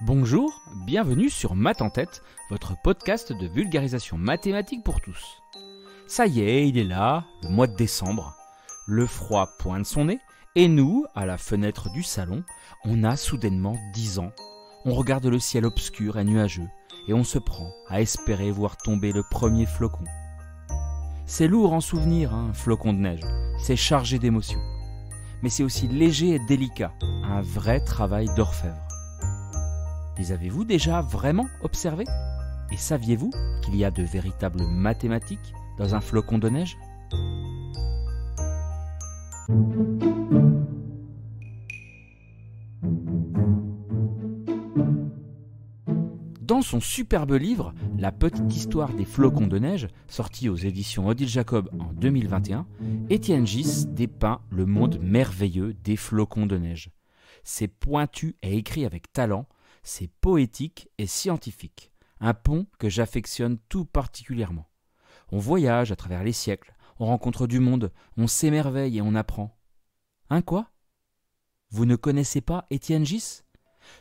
Bonjour, bienvenue sur Math en tête, votre podcast de vulgarisation mathématique pour tous. Ça y est, il est là, le mois de décembre. Le froid pointe son nez et nous, à la fenêtre du salon, on a soudainement 10 ans. On regarde le ciel obscur et nuageux et on se prend à espérer voir tomber le premier flocon. C'est lourd en souvenir, un flocon de neige, c'est chargé d'émotions. Mais c'est aussi léger et délicat, un vrai travail d'orfèvre. Les avez-vous déjà vraiment observés? Et saviez-vous qu'il y a de véritables mathématiques dans un flocon de neige? Dans son superbe livre « La petite histoire des flocons de neige », sorti aux éditions Odile Jacob en 2021, Étienne Gis dépeint le monde merveilleux des flocons de neige. C'est pointu et écrit avec talent, c'est poétique et scientifique, un pont que j'affectionne tout particulièrement. On voyage à travers les siècles, on rencontre du monde, on s'émerveille et on apprend. Hein quoi? Vous ne connaissez pas Étienne Gis?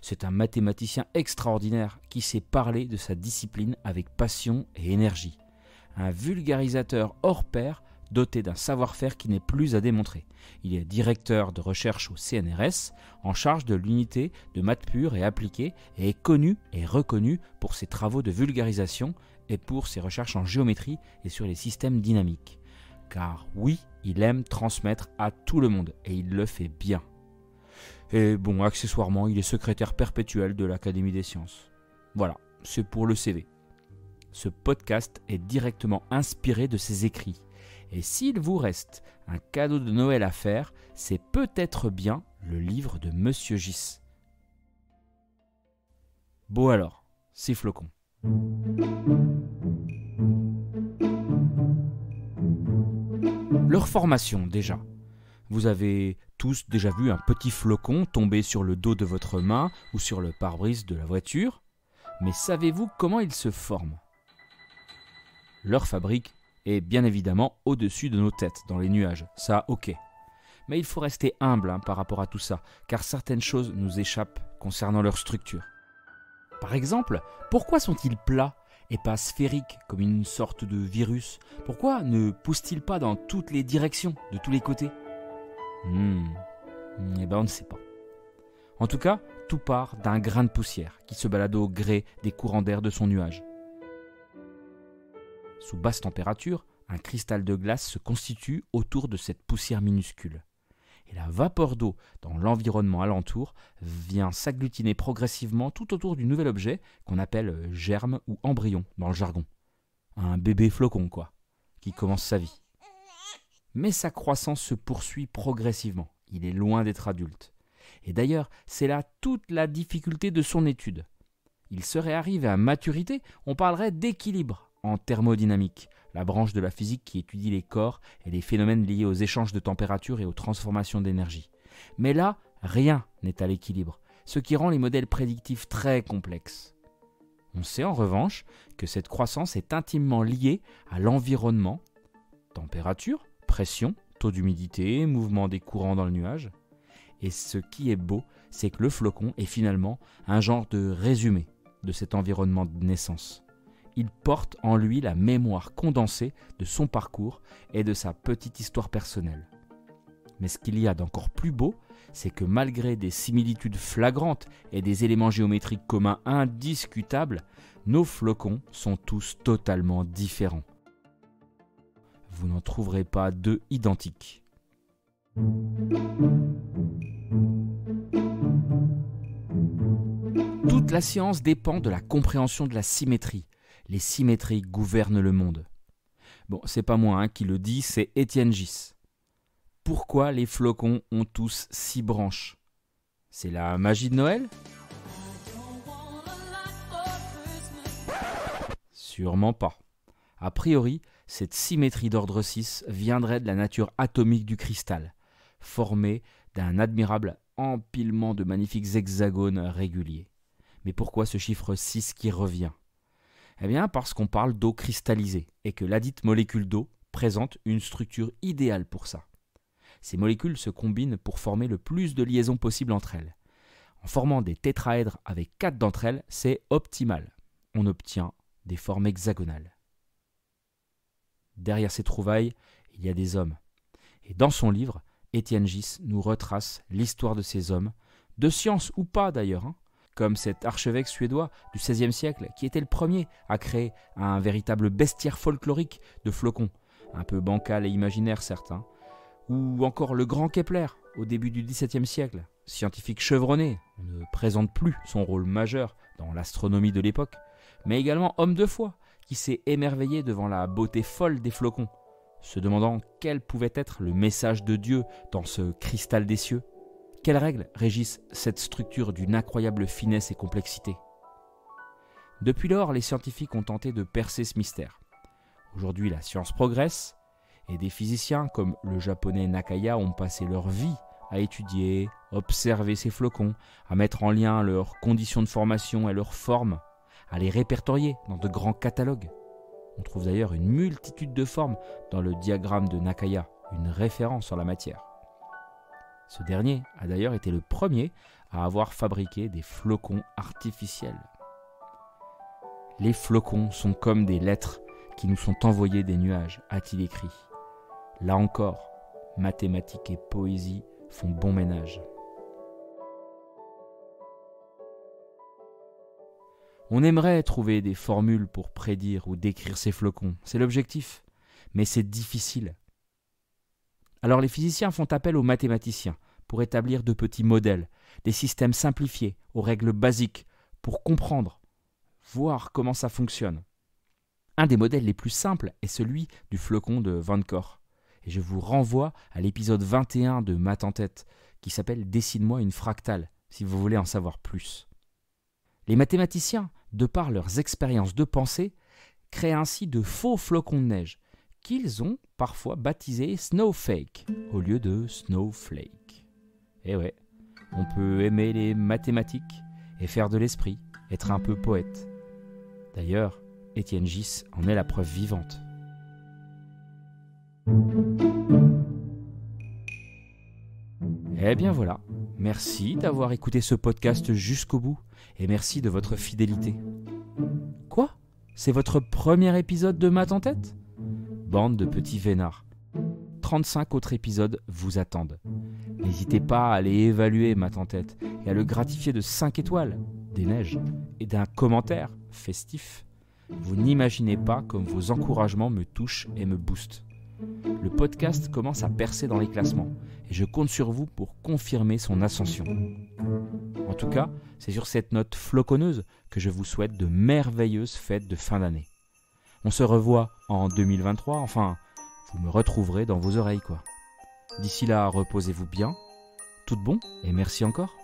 C'est un mathématicien extraordinaire qui sait parler de sa discipline avec passion et énergie. Un vulgarisateur hors pair doté d'un savoir-faire qui n'est plus à démontrer. Il est directeur de recherche au CNRS, en charge de l'unité de maths pure et appliquée, et est connu et reconnu pour ses travaux de vulgarisation et pour ses recherches en géométrie et sur les systèmes dynamiques. Car oui, il aime transmettre à tout le monde, et il le fait bien. Et bon, accessoirement, il est secrétaire perpétuel de l'Académie des sciences. Voilà, c'est pour le CV. Ce podcast est directement inspiré de ses écrits. Et s'il vous reste un cadeau de Noël à faire, c'est peut-être bien le livre de Monsieur Gis. Bon alors, 6 flocons. Leur formation déjà. Vous avez tous déjà vu un petit flocon tomber sur le dos de votre main ou sur le pare-brise de la voiture. Mais savez-vous comment il se forme? Leur fabrique est bien évidemment au-dessus de nos têtes, dans les nuages, ça ok. Mais il faut rester humble par rapport à tout ça, car certaines choses nous échappent concernant leur structure. Par exemple, pourquoi sont-ils plats et pas sphériques comme une sorte de virus? Pourquoi ne poussent-ils pas dans toutes les directions, de tous les côtés? Eh ben on ne sait pas. En tout cas, tout part d'un grain de poussière qui se balade au gré des courants d'air de son nuage. Sous basse température, un cristal de glace se constitue autour de cette poussière minuscule. Et la vapeur d'eau dans l'environnement alentour vient s'agglutiner progressivement tout autour du nouvel objet qu'on appelle germe ou embryon dans le jargon. Un bébé flocon quoi, qui commence sa vie. Mais sa croissance se poursuit progressivement, il est loin d'être adulte. Et d'ailleurs, c'est là toute la difficulté de son étude. Il serait arrivé à maturité, on parlerait d'équilibre en thermodynamique, la branche de la physique qui étudie les corps et les phénomènes liés aux échanges de température et aux transformations d'énergie. Mais là, rien n'est à l'équilibre, ce qui rend les modèles prédictifs très complexes. On sait en revanche que cette croissance est intimement liée à l'environnement, température, pression, taux d'humidité, mouvement des courants dans le nuage. Et ce qui est beau, c'est que le flocon est finalement un genre de résumé de cet environnement de naissance. Il porte en lui la mémoire condensée de son parcours et de sa petite histoire personnelle. Mais ce qu'il y a d'encore plus beau, c'est que malgré des similitudes flagrantes et des éléments géométriques communs indiscutables, nos flocons sont tous totalement différents. Vous n'en trouverez pas deux identiques. Toute la science dépend de la compréhension de la symétrie. Les symétries gouvernent le monde. Bon, c'est pas moi qui le dis, c'est Étienne Gis. Pourquoi les flocons ont tous 6 branches? C'est la magie de Noël? Sûrement pas. A priori, cette symétrie d'ordre 6 viendrait de la nature atomique du cristal, formée d'un admirable empilement de magnifiques hexagones réguliers. Mais pourquoi ce chiffre 6 qui revient? Eh bien parce qu'on parle d'eau cristallisée et que ladite molécule d'eau présente une structure idéale pour ça. Ces molécules se combinent pour former le plus de liaisons possibles entre elles. En formant des tétraèdres avec 4 d'entre elles, c'est optimal. On obtient des formes hexagonales. Derrière ces trouvailles, il y a des hommes. Et dans son livre, Étienne Gis nous retrace l'histoire de ces hommes, de science ou pas d'ailleurs, comme cet archevêque suédois du XVIe siècle qui était le premier à créer un véritable bestiaire folklorique de flocons, un peu bancal et imaginaire certes, ou encore le grand Kepler au début du XVIIe siècle, scientifique chevronné, on ne présente plus son rôle majeur dans l'astronomie de l'époque, mais également homme de foi qui s'est émerveillé devant la beauté folle des flocons, se demandant quel pouvait être le message de Dieu dans ce cristal des cieux. Quelles règles régissent cette structure d'une incroyable finesse et complexité? Depuis lors, les scientifiques ont tenté de percer ce mystère. Aujourd'hui, la science progresse, et des physiciens comme le japonais Nakaya ont passé leur vie à étudier, observer ces flocons, à mettre en lien leurs conditions de formation et leurs formes, à les répertorier dans de grands catalogues. On trouve d'ailleurs une multitude de formes dans le diagramme de Nakaya, une référence sur la matière. Ce dernier a d'ailleurs été le premier à avoir fabriqué des flocons artificiels. Les flocons sont comme des lettres qui nous sont envoyées des nuages, a-t-il écrit. Là encore, mathématiques et poésie font bon ménage. On aimerait trouver des formules pour prédire ou décrire ces flocons, c'est l'objectif, mais c'est difficile. Alors les physiciens font appel aux mathématiciens pour établir de petits modèles, des systèmes simplifiés, aux règles basiques, pour comprendre, voir comment ça fonctionne. Un des modèles les plus simples est celui du flocon de Van Cor. Et je vous renvoie à l'épisode 21 de Maths en tête, qui s'appelle « Dessine-moi une fractale », si vous voulez en savoir plus. Les mathématiciens, de par leurs expériences de pensée, créent ainsi de faux flocons de neige, qu'ils ont parfois baptisés Snowflake, au lieu de Snowflake. Et ouais, on peut aimer les mathématiques et faire de l'esprit, être un peu poète. D'ailleurs, Étienne Gis en est la preuve vivante. Eh bien voilà, merci d'avoir écouté ce podcast jusqu'au bout et merci de votre fidélité. Quoi ? C'est votre premier épisode de Maths en tête ? Bande de petits vénards. 35 autres épisodes vous attendent. N'hésitez pas à aller évaluer Maths en tête et à le gratifier de 5 étoiles, des neiges et d'un commentaire festif. Vous n'imaginez pas comme vos encouragements me touchent et me boostent. Le podcast commence à percer dans les classements et je compte sur vous pour confirmer son ascension. En tout cas, c'est sur cette note floconneuse que je vous souhaite de merveilleuses fêtes de fin d'année. On se revoit en 2023, enfin, vous me retrouverez dans vos oreilles quoi. D'ici là, reposez-vous bien, tout de bon et merci encore.